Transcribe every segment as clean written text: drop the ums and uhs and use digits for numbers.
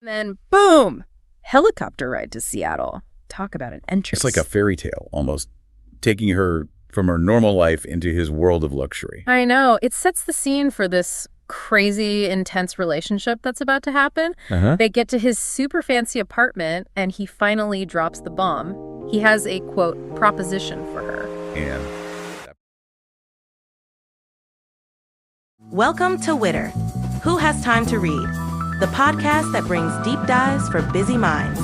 Then, boom, helicopter ride to Seattle. Talk about an entrance. It's like a fairy tale, almost, taking her from her normal life into his world of luxury. I know. It sets the scene for this crazy, intense relationship that's about to happen. They get to his super fancy apartment, and he finally drops the bomb. He has a, quote, proposition for her. And Welcome to Witter. Who Has Time to Read? The podcast that brings deep dives for busy minds.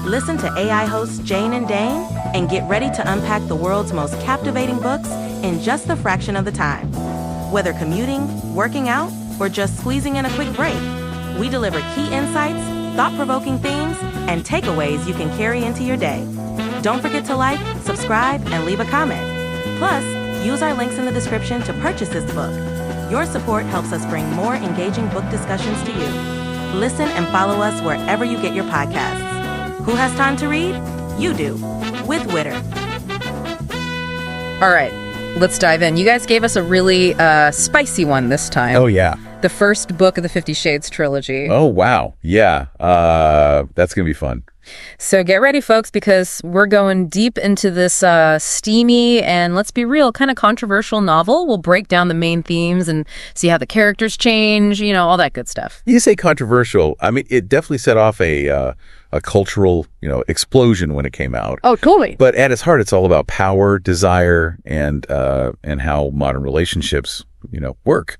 Listen to AI hosts Jane and Dane and get ready to unpack the world's most captivating books in just a fraction of the time. Whether commuting, working out, or just squeezing in a quick break, we deliver key insights, thought-provoking themes, and takeaways you can carry into your day. Don't forget to like, subscribe, and leave a comment. Plus, use our links in the description to purchase this book. Your support helps us bring more engaging book discussions to you. Listen and follow us wherever you get your podcasts. Who has time to read? You do, with Witter. All right, let's dive in. You guys gave us a really spicy one this time. oh, yeah. The first book of the 50 Shades trilogy. Oh, wow. Yeah. That's going to be fun. So get ready, folks, because we're going deep into this steamy and, let's be real, kind of controversial novel. We'll break down the main themes and see how the characters change, you know, all that good stuff. You say controversial. I mean, it definitely set off a cultural, explosion when it came out. Oh, totally. But at its heart, it's all about power, desire, and how modern relationships, work.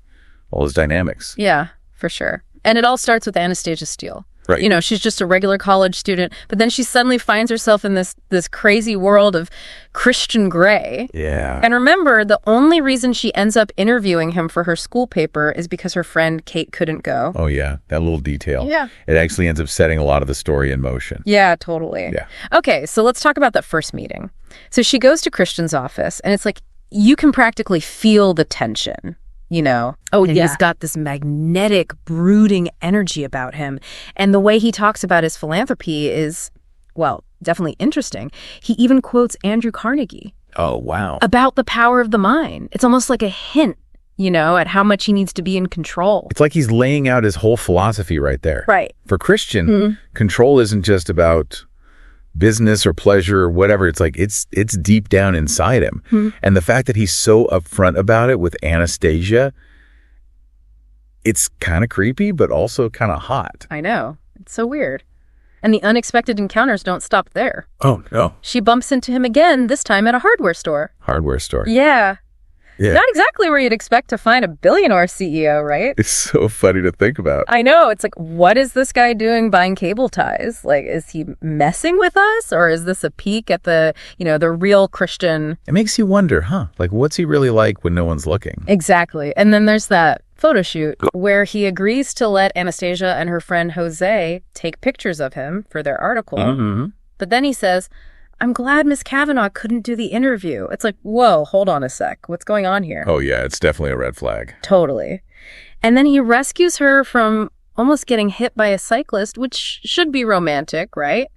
All those dynamics. Yeah, for sure. And it all starts with Anastasia Steele. Right. She's just a regular college student, but then she suddenly finds herself in this crazy world of Christian Grey. Yeah. And remember, the only reason she ends up interviewing him for her school paper is because her friend Kate couldn't go. Oh, yeah. That little detail. Yeah. It actually ends up setting a lot of the story in motion. Yeah, totally. Yeah. Okay, so let's talk about that first meeting. So she goes to Christian's office, and it's like you can practically feel the tension. Oh, and yeah. he's got this magnetic, brooding energy about him. And the way he talks about his philanthropy is, well, definitely interesting. He even quotes Andrew Carnegie. Oh, wow. About the power of the mind. It's almost like a hint, at how much he needs to be in control. It's like he's laying out his whole philosophy right there. Right. For Christian, control isn't just about business or pleasure or whatever. It's like it's deep down inside him. And the fact that he's so upfront about it with Anastasia, it's kind of creepy, but also kind of hot. I know. It's so weird. And the unexpected encounters don't stop there. Oh, no. She bumps into him again, this time at a hardware store. Hardware store. Yeah. Yeah. Not exactly where you'd expect to find a billionaire CEO, right? It's so funny to think about. I know. It's like, what is this guy doing buying cable ties? Like, is he messing with us? Or is this a peek at the real Christian? It makes you wonder, huh? Like, what's he really like when no one's looking? Exactly. And then there's that photo shoot where he agrees to let Anastasia and her friend Jose take pictures of him for their article. But then he says, I'm glad Miss Kavanaugh couldn't do the interview. It's like, whoa, hold on a sec. What's going on here? Oh, yeah, it's definitely a red flag. Totally. And then he rescues her from almost getting hit by a cyclist, which should be romantic, right?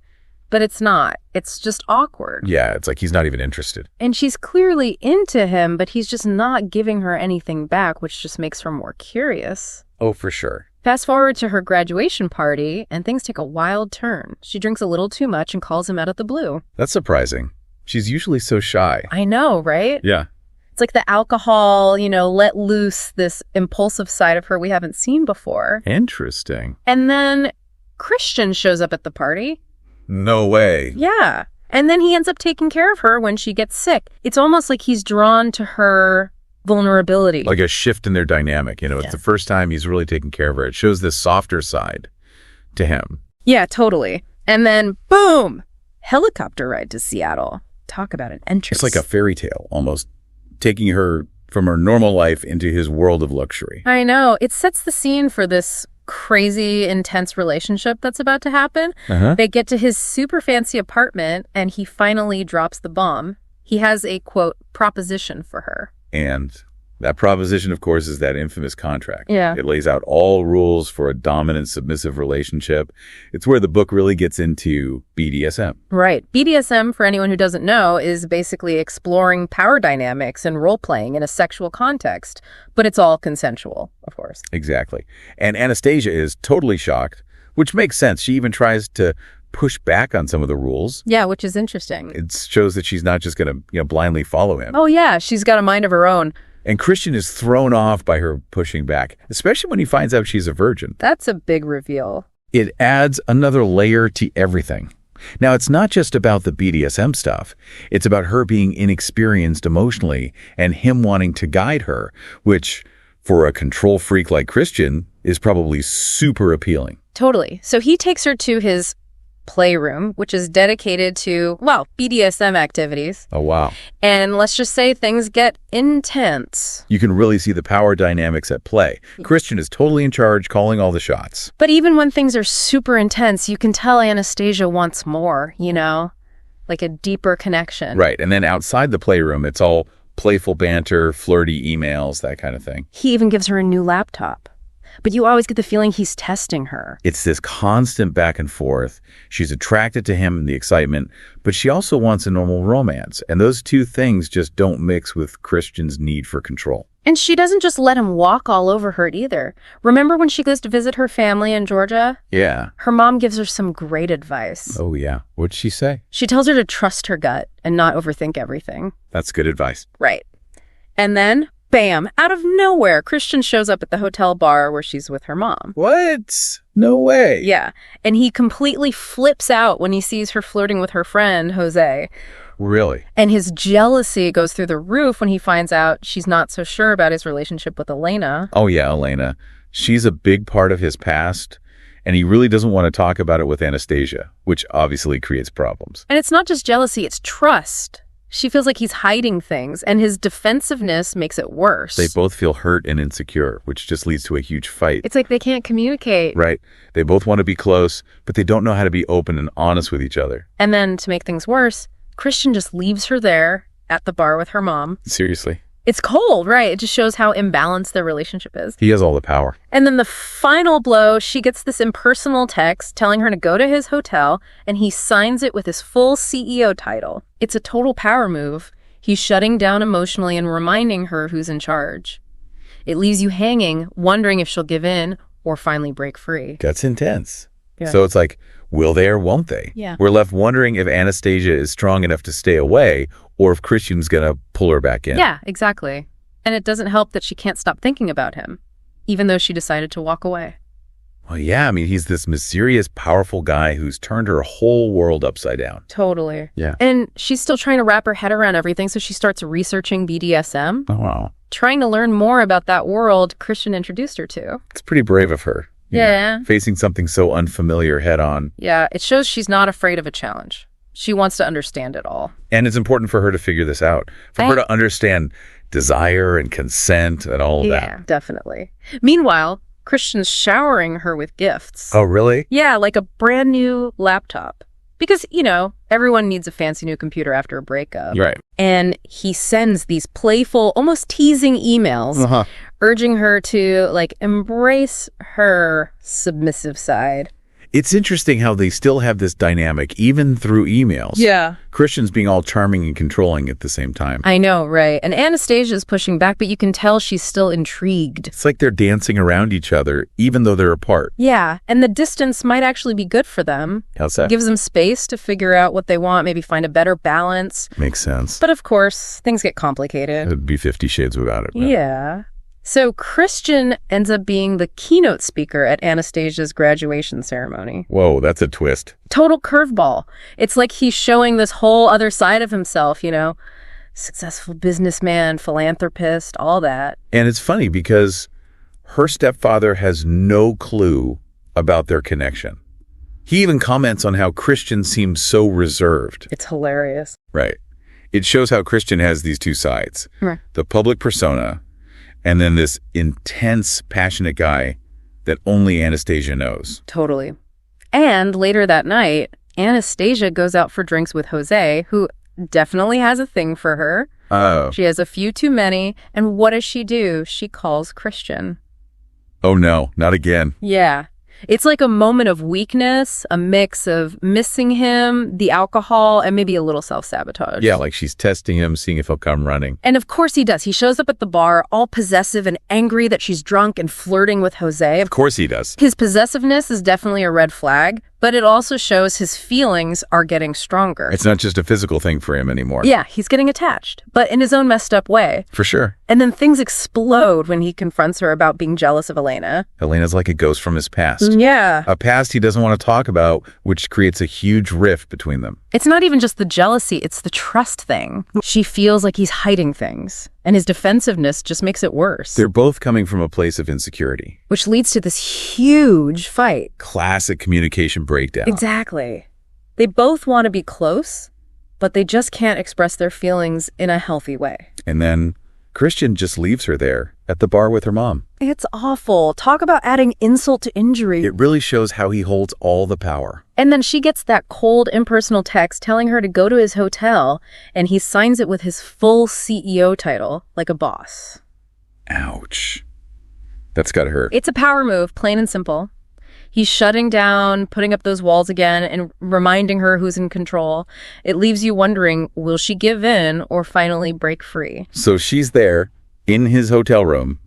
But it's not. It's just awkward. Yeah, it's like he's not even interested. And she's clearly into him, but he's just not giving her anything back, which just makes her more curious. Oh, for sure. Fast forward to her graduation party, and things take a wild turn. She drinks a little too much and calls him out of the blue. That's surprising. She's usually so shy. I know, right? Yeah. It's like the alcohol, let loose this impulsive side of her we haven't seen before. Interesting. And then Christian shows up at the party. No way. Yeah. And then he ends up taking care of her when she gets sick. It's almost like he's drawn to her vulnerability. Like a shift in their dynamic. It's the first time he's really taken care of her. It shows this softer side to him. Yeah, totally. And then, boom, helicopter ride to Seattle. Talk about an entrance. It's like a fairy tale, almost, taking her from her normal life into his world of luxury. I know. It sets the scene for this crazy, intense relationship that's about to happen. They get to his super fancy apartment, and he finally drops the bomb. He has a, quote, proposition for her. And that proposition, of course, is that infamous contract. Yeah. It lays out all rules for a dominant, submissive relationship. It's where the book really gets into BDSM. Right. BDSM, for anyone who doesn't know, is basically exploring power dynamics and role-playing in a sexual context. But it's all consensual, of course. Exactly. And Anastasia is totally shocked, Which makes sense. She even tries to push back on some of the rules. Yeah, which is interesting. It shows that she's not just going to blindly follow him. Oh, yeah. She's got a mind of her own. And Christian is thrown off by her pushing back, especially when he finds out she's a virgin. That's a big reveal. It adds another layer to everything. Now, it's not just about the BDSM stuff. It's about her being inexperienced emotionally and him wanting to guide her, which, for a control freak like Christian, is probably super appealing. Totally. So he takes her to his playroom, which is dedicated to, well, BDSM activities. Oh, wow. And let's just say things get intense. You can really see the power dynamics at play. Christian is totally in charge, calling all the shots. But even when things are super intense, you can tell Anastasia wants more, like a deeper connection. Right. And then outside the playroom, it's all playful banter, flirty emails, that kind of thing. He even gives her a new laptop. But you always get the feeling he's testing her. It's this constant back and forth. She's attracted to him and the excitement, but she also wants a normal romance. And those two things just don't mix with Christian's need for control. And she doesn't just let him walk all over her either. Remember when she goes to visit her family in Georgia? Yeah. Her mom gives her some great advice. Oh, yeah. What'd she say? She tells her to trust her gut and not overthink everything. That's good advice. Right. And then, bam, out of nowhere, Christian shows up at the hotel bar where she's with her mom. What? No way. Yeah. And he completely flips out when he sees her flirting with her friend, Jose. Really? And his jealousy goes through the roof when he finds out she's not so sure about his relationship with Elena. Oh, yeah, Elena. She's a big part of his past, and he really doesn't want to talk about it with Anastasia, which obviously creates problems. And it's not just jealousy, it's trust. She feels like he's hiding things, and his defensiveness makes it worse. They both feel hurt and insecure, which just leads to a huge fight. It's like they can't communicate. Right. They both want to be close, but they don't know how to be open and honest with each other. And then, to make things worse, Christian just leaves her there at the bar with her mom. Seriously. It's cold, right? It just shows how imbalanced their relationship is. He has all the power. And then the final blow, she gets this impersonal text telling her to go to his hotel, and he signs it with his full CEO title. It's a total power move. He's shutting down emotionally and reminding her who's in charge. It leaves you hanging, wondering if she'll give in or finally break free. That's intense. Yeah. So it's like, will they or won't they? Yeah. We're left wondering if Anastasia is strong enough to stay away or if Christian's going to pull her back in. Yeah, exactly. And it doesn't help that she can't stop thinking about him, even though she decided to walk away. Well, yeah, I mean, he's this mysterious, powerful guy who's turned her whole world upside down. Totally. Yeah. And she's still trying to wrap her head around everything, so she starts researching BDSM. Oh, wow. Trying to learn more about that world Christian introduced her to. It's pretty brave of her. Yeah. Facing something so unfamiliar head on. Yeah, it shows she's not afraid of a challenge. She wants to understand it all. And it's important for her to figure this out, for her to understand desire and consent and all of that. Yeah, definitely. Meanwhile, Christian's showering her with gifts. Oh, really? Yeah, like a brand new laptop. Because, everyone needs a fancy new computer after a breakup. Right. And he sends these playful, almost teasing emails, urging her to, embrace her submissive side. It's interesting how they still have this dynamic, even through emails. Yeah. Christian's being all charming and controlling at the same time. I know, right? And Anastasia's pushing back, but you can tell she's still intrigued. It's like they're dancing around each other, even though they're apart. Yeah, and the distance might actually be good for them. How's that? Gives them space to figure out what they want, maybe find a better balance. Makes sense. But of course, things get complicated. It'd be 50 Shades without it. Yeah. So Christian ends up being the keynote speaker at Anastasia's graduation ceremony. Whoa, that's a twist. Total curveball. It's like he's showing this whole other side of himself, successful businessman, philanthropist, all that. And it's funny because her stepfather has no clue about their connection. He even comments on how Christian seems so reserved. It's hilarious. Right. It shows how Christian has these two sides. Right. The public persona, and then this intense, passionate guy that only Anastasia knows. Totally. And later that night, Anastasia goes out for drinks with Jose, who definitely has a thing for her. Oh. She has a few too many. And what does she do? She calls Christian. Oh, no, not again. Yeah. It's like a moment of weakness, a mix of missing him, the alcohol, and maybe a little self-sabotage. Yeah, like she's testing him, seeing if he'll come running. And of course he does. He shows up at the bar all possessive and angry that she's drunk and flirting with Jose. Of course he does. His possessiveness is definitely a red flag, but it also shows his feelings are getting stronger. It's not just a physical thing for him anymore. Yeah, he's getting attached, but in his own messed up way. For sure. And then things explode when he confronts her about being jealous of Elena. Elena's like a ghost from his past. Yeah. A past he doesn't want to talk about, which creates a huge rift between them. It's not even just the jealousy, it's the trust thing. She feels like he's hiding things, and his defensiveness just makes it worse. They're both coming from a place of insecurity. Which leads to this huge fight. Classic communication breakdown. Exactly. They both want to be close, but they just can't express their feelings in a healthy way. And then Christian just leaves her there at the bar with her mom. It's awful. Talk about adding insult to injury. It really shows how he holds all the power. And then she gets that cold, impersonal text telling her to go to his hotel, and he signs it with his full CEO title, like a boss. Ouch. That's gotta hurt. It's a power move, plain and simple. He's shutting down, putting up those walls again, and reminding her who's in control. It leaves you wondering, will she give in or finally break free? So she's there in his hotel room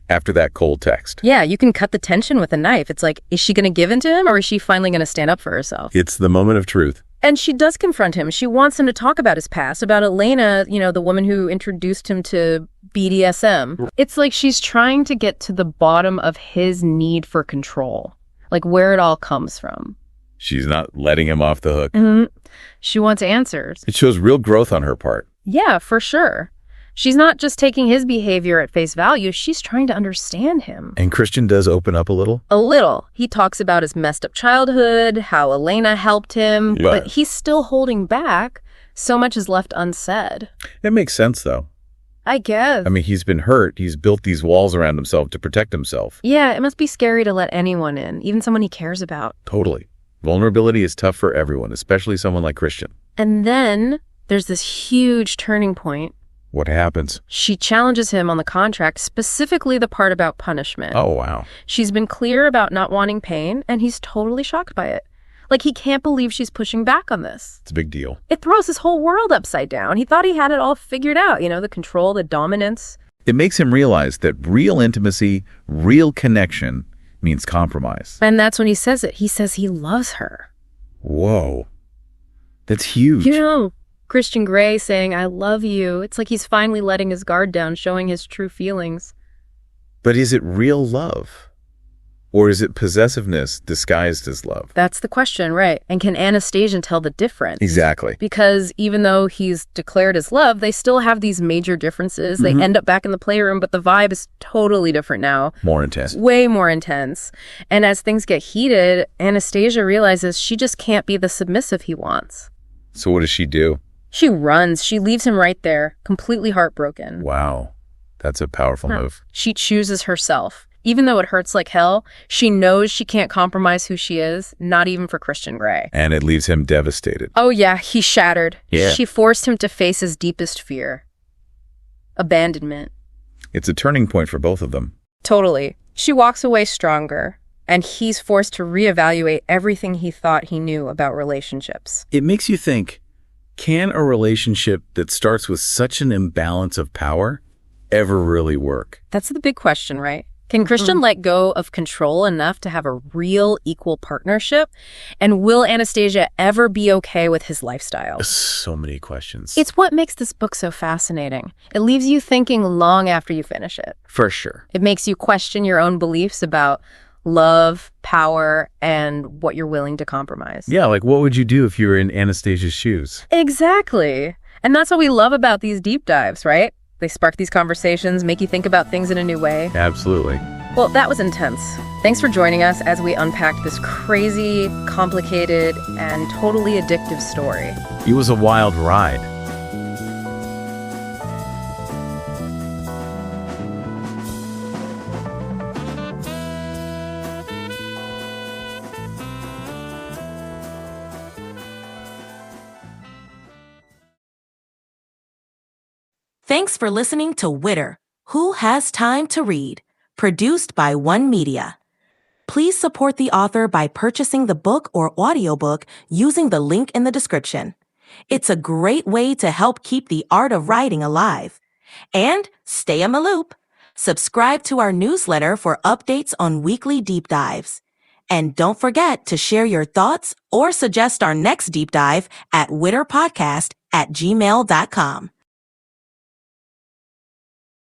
after that cold text. Yeah, you can cut the tension with a knife. It's like, is she going to give in to him, or is she finally going to stand up for herself? It's the moment of truth. And she does confront him. She wants him to talk about his past, about Elena, the woman who introduced him to BDSM. It's like she's trying to get to the bottom of his need for control. Like where it all comes from. She's not letting him off the hook. Mm-hmm. She wants answers. It shows real growth on her part. Yeah, for sure. She's not just taking his behavior at face value. She's trying to understand him. And Christian does open up a little? A little. He talks about his messed up childhood, how Elena helped him, but he's still holding back. So much is left unsaid. It makes sense, though. I guess. I mean, he's been hurt. He's built these walls around himself to protect himself. Yeah, it must be scary to let anyone in, even someone he cares about. Totally. Vulnerability is tough for everyone, especially someone like Christian. And then there's this huge turning point. What happens? She challenges him on the contract, specifically the part about punishment. Oh, wow. She's been clear about not wanting pain, and he's totally shocked by it. Like, he can't believe she's pushing back on this. It's a big deal. It throws his whole world upside down. He thought he had it all figured out, the control, the dominance. It makes him realize that real intimacy, real connection means compromise. And that's when he says it. He says he loves her. Whoa. That's huge. Christian Grey saying, I love you. It's like he's finally letting his guard down, showing his true feelings. But is it real love? Or is it possessiveness disguised as love? That's the question, right? And can Anastasia tell the difference? Exactly. Because even though he's declared his love, they still have these major differences. They end up back in the playroom, but the vibe is totally different now. More intense. Way more intense. And as things get heated, Anastasia realizes she just can't be the submissive he wants. So what does she do? She runs. She leaves him right there, completely heartbroken. Wow. That's a powerful move. She chooses herself. Even though it hurts like hell, she knows she can't compromise who she is, not even for Christian Grey. And it leaves him devastated. Oh yeah, he's shattered. Yeah. She forced him to face his deepest fear. Abandonment. It's a turning point for both of them. Totally. She walks away stronger, and he's forced to reevaluate everything he thought he knew about relationships. It makes you think, can a relationship that starts with such an imbalance of power ever really work? That's the big question, right? Can Christian let go of control enough to have a real equal partnership? And will Anastasia ever be okay with his lifestyle? So many questions. It's what makes this book so fascinating. It leaves you thinking long after you finish it. For sure. It makes you question your own beliefs about love, power, and what you're willing to compromise. Yeah, like what would you do if you were in Anastasia's shoes? Exactly. And that's what we love about these deep dives, right? They spark these conversations, make you think about things in a new way. Absolutely. Well, that was intense. Thanks for joining us as we unpacked this crazy, complicated, and totally addictive story. It was a wild ride. Thanks for listening to Witter, Who Has Time to Read, produced by One Media. Please support the author by purchasing the book or audiobook using the link in the description. It's a great way to help keep the art of writing alive. And stay in the loop. Subscribe to our newsletter for updates on weekly deep dives. And don't forget to share your thoughts or suggest our next deep dive at witterpodcast@gmail.com.